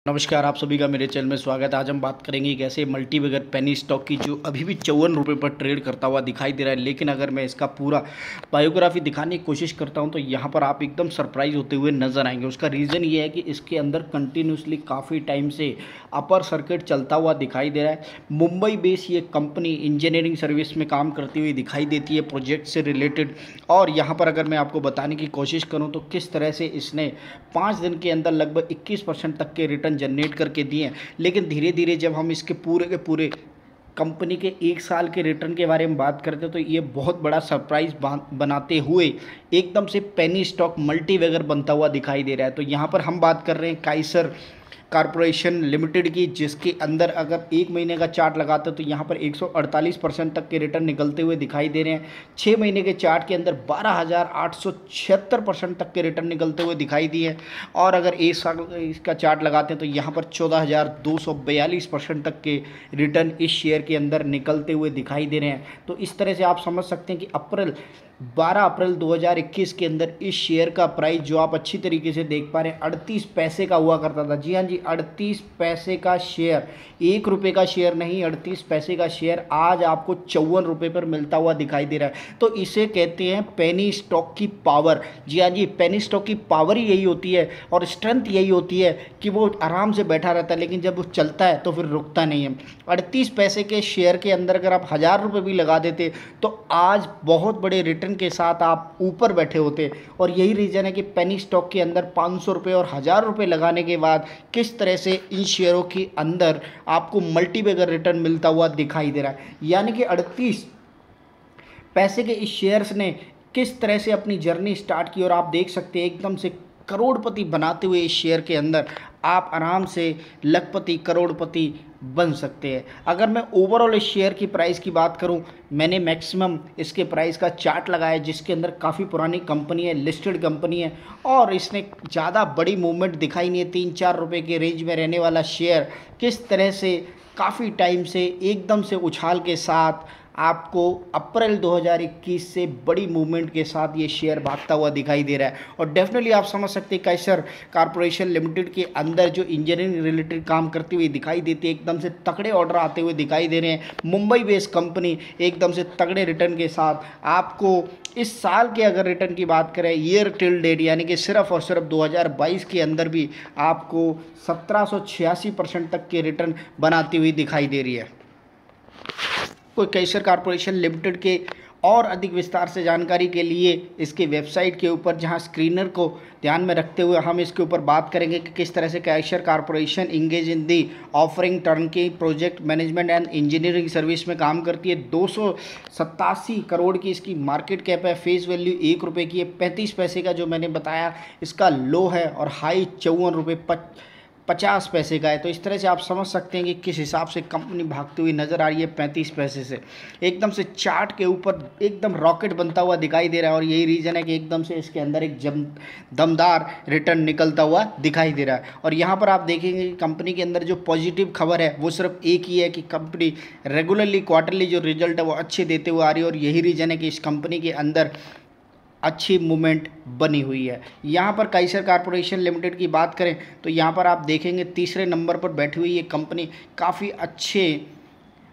नमस्कार, आप सभी का मेरे चैनल में स्वागत है। आज हम बात करेंगे कि ऐसे मल्टीबैगर पेनी स्टॉक की जो अभी भी 54 रुपये पर ट्रेड करता हुआ दिखाई दे रहा है। लेकिन अगर मैं इसका पूरा बायोग्राफी दिखाने की कोशिश करता हूं तो यहाँ पर आप एकदम सरप्राइज होते हुए नजर आएंगे। उसका रीज़न ये है कि इसके अंदर कंटिन्यूसली काफ़ी टाइम से अपर सर्किट चलता हुआ दिखाई दे रहा है। मुंबई बेस ये कंपनी इंजीनियरिंग सर्विस में काम करती हुई दिखाई देती है, प्रोजेक्ट से रिलेटेड। और यहाँ पर अगर मैं आपको बताने की कोशिश करूँ तो किस तरह से इसने 5 दिन के अंदर लगभग 21% तक के रिटर्न जनरेट करके दिए हैं। लेकिन धीरे धीरे जब हम इसके पूरे के पूरे कंपनी के 1 साल के रिटर्न के बारे में बात करते हैं तो ये बहुत बड़ा सरप्राइज बनाते हुए एकदम से पेनी स्टॉक मल्टीबैगर बनता हुआ दिखाई दे रहा है। तो यहाँ पर हम बात कर रहे हैं काइसर कॉरपोरेशन लिमिटेड की, जिसके अंदर अगर 1 महीने का चार्ट लगाते हैं तो यहाँ पर 148% तक के रिटर्न निकलते हुए दिखाई दे रहे हैं। 6 महीने के चार्ट के अंदर 12,876% तक के रिटर्न निकलते हुए दिखाई दिए हैं। और अगर 1 साल इसका चार्ट लगाते हैं तो यहाँ पर 14,242% तक के रिटर्न इस शेयर के अंदर निकलते हुए दिखाई दे रहे हैं। तो इस तरह से आप समझ सकते हैं कि 12 अप्रैल 2021 के अंदर इस शेयर का प्राइस जो आप अच्छी तरीके से देख पा रहे हैं 38 पैसे का हुआ करता था। जी हाँ जी, 38 पैसे का शेयर, 1 रुपये का शेयर नहीं, 38 पैसे का शेयर आज आपको 54 रुपये पर मिलता हुआ दिखाई दे रहा है। तो इसे कहते हैं पेनी स्टॉक की पावर। जी हाँ जी, पेनी स्टॉक की पावर ही यही होती है और स्ट्रेंथ यही होती है कि वो आराम से बैठा रहता है, लेकिन जब वो चलता है तो फिर रुकता नहीं है। 38 पैसे के शेयर के अंदर अगर आप 1000 रुपये भी लगा देते तो आज बहुत बड़े रिटर्न के साथ आप ऊपर बैठे होते। और यही रीज़न है कि पेनी स्टॉक के अंदर 500 रुपये और 1000 रुपये लगाने के बाद किस तरह से इन शेयरों के अंदर आपको मल्टीबैगर रिटर्न मिलता हुआ दिखाई दे रहा है। यानी कि 38 पैसे के इस शेयर्स ने किस तरह से अपनी जर्नी स्टार्ट की और आप देख सकते हैं एकदम से करोड़पति बनाते हुए इस शेयर के अंदर आप आराम से लखपति करोड़पति बन सकते हैं। अगर मैं ओवरऑल इस शेयर की प्राइस की बात करूं, मैंने मैक्सिमम इसके प्राइस का चार्ट लगाया जिसके अंदर काफ़ी पुरानी कंपनी है, लिस्टेड कंपनी है और इसने ज़्यादा बड़ी मूवमेंट दिखाई नहीं है। 3-4 रुपये के रेंज में रहने वाला शेयर किस तरह से काफ़ी टाइम से एकदम से उछाल के साथ आपको अप्रैल 2021 से बड़ी मूवमेंट के साथ ये शेयर भागता हुआ दिखाई दे रहा है। और डेफिनेटली आप समझ सकते हैं काइसर कॉरपोरेशन लिमिटेड के अंदर जो इंजीनियरिंग रिलेटेड काम करती हुई दिखाई देती है, एकदम से तगड़े ऑर्डर आते हुए दिखाई दे रहे हैं। मुंबई बेस्ड कंपनी एकदम से तगड़े रिटर्न के साथ आपको इस साल के अगर रिटर्न की बात करें ईयर टिल डेट यानी कि सिर्फ और सिर्फ 2022 के अंदर भी आपको 1786% तक के रिटर्न बनाती हुई दिखाई दे रही है। कोई काइसर कॉरपोरेशन लिमिटेड के और अधिक विस्तार से जानकारी के लिए इसके वेबसाइट के ऊपर, जहां स्क्रीनर को ध्यान में रखते हुए हम इसके ऊपर बात करेंगे कि किस तरह से Kaiser corporation engage in the offering turnkey project management and engineering service में काम करती है। 287 करोड़ की इसकी मार्केट कैप है, फेस वैल्यू 1 रुपये की है। 35 पैसे का जो मैंने बताया इसका लो है और हाई 54 रुपये 50 पैसे का है। तो इस तरह से आप समझ सकते हैं कि किस हिसाब से कंपनी भागती हुई नज़र आ रही है। 35 पैसे से एकदम से चार्ट के ऊपर एकदम रॉकेट बनता हुआ दिखाई दे रहा है और यही रीज़न है कि एकदम से इसके अंदर एक दमदार रिटर्न निकलता हुआ दिखाई दे रहा है। और यहाँ पर आप देखेंगे कि कंपनी के अंदर जो पॉजिटिव खबर है वो सिर्फ एक ही है कि कंपनी रेगुलरली क्वार्टरली जो रिजल्ट है वो अच्छे देते हुए आ रही है और यही रीज़न है कि इस कंपनी के अंदर अच्छी मूवमेंट बनी हुई है। यहाँ पर काइसर कॉरपोरेशन लिमिटेड की बात करें तो यहाँ पर आप देखेंगे तीसरे नंबर पर बैठी हुई ये कंपनी काफ़ी अच्छे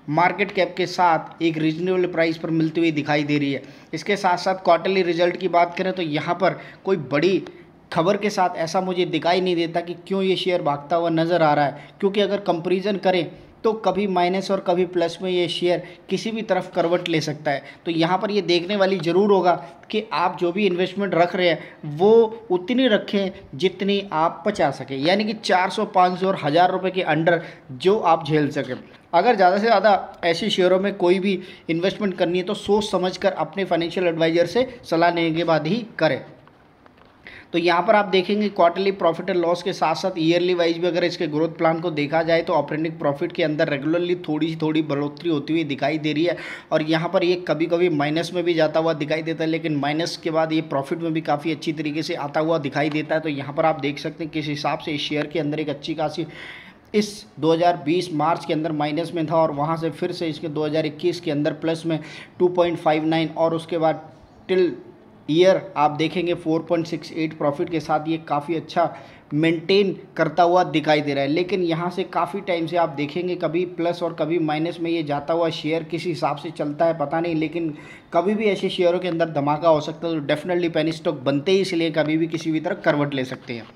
मार्केट कैप के साथ एक रीजनेबल प्राइस पर मिलती हुई दिखाई दे रही है। इसके साथ साथ क्वार्टरली रिजल्ट की बात करें तो यहाँ पर कोई बड़ी खबर के साथ ऐसा मुझे दिखाई नहीं देता कि क्यों ये शेयर भागता हुआ नज़र आ रहा है, क्योंकि अगर कंपैरिजन करें तो कभी माइनस और कभी प्लस में ये शेयर किसी भी तरफ करवट ले सकता है। तो यहाँ पर ये देखने वाली ज़रूर होगा कि आप जो भी इन्वेस्टमेंट रख रहे हैं वो उतनी रखें जितनी आप बचा सकें, यानी कि 400, 500 और 1000 रुपये के अंडर जो आप झेल सकें। अगर ज़्यादा से ज़्यादा ऐसी शेयरों में कोई भी इन्वेस्टमेंट करनी है तो सोच समझकर अपने फाइनेंशियल एडवाइज़र से सलाह लेने के बाद ही करें। तो यहाँ पर आप देखेंगे क्वार्टरली प्रॉफिट एंड लॉस के साथ साथ ईयरली वाइज भी अगर इसके ग्रोथ प्लान को देखा जाए तो ऑपरेटिंग प्रॉफिट के अंदर रेगुलरली थोड़ी बढ़ोतरी होती हुई दिखाई दे रही है। और यहाँ पर ये कभी कभी माइनस में भी जाता हुआ दिखाई देता है, लेकिन माइनस के बाद ये प्रॉफिट में भी काफ़ी अच्छी तरीके से आता हुआ दिखाई देता है। तो यहाँ पर आप देख सकते हैं किस हिसाब से इस शेयर के अंदर एक अच्छी खासी इस 2020 मार्च के अंदर माइनस में था और वहाँ से फिर से इसके 2021 के अंदर प्लस में 2.59 और उसके बाद टिल ईयर आप देखेंगे 4.68 प्रॉफिट के साथ ये काफ़ी अच्छा मेंटेन करता हुआ दिखाई दे रहा है। लेकिन यहाँ से काफ़ी टाइम से आप देखेंगे कभी प्लस और कभी माइनस में ये जाता हुआ शेयर किस हिसाब से चलता है पता नहीं, लेकिन कभी भी ऐसे शेयरों के अंदर धमाका हो सकता है। तो डेफिनेटली पेनी स्टॉक बनते ही इसलिए कभी भी किसी भी तरह करवट ले सकते हैं।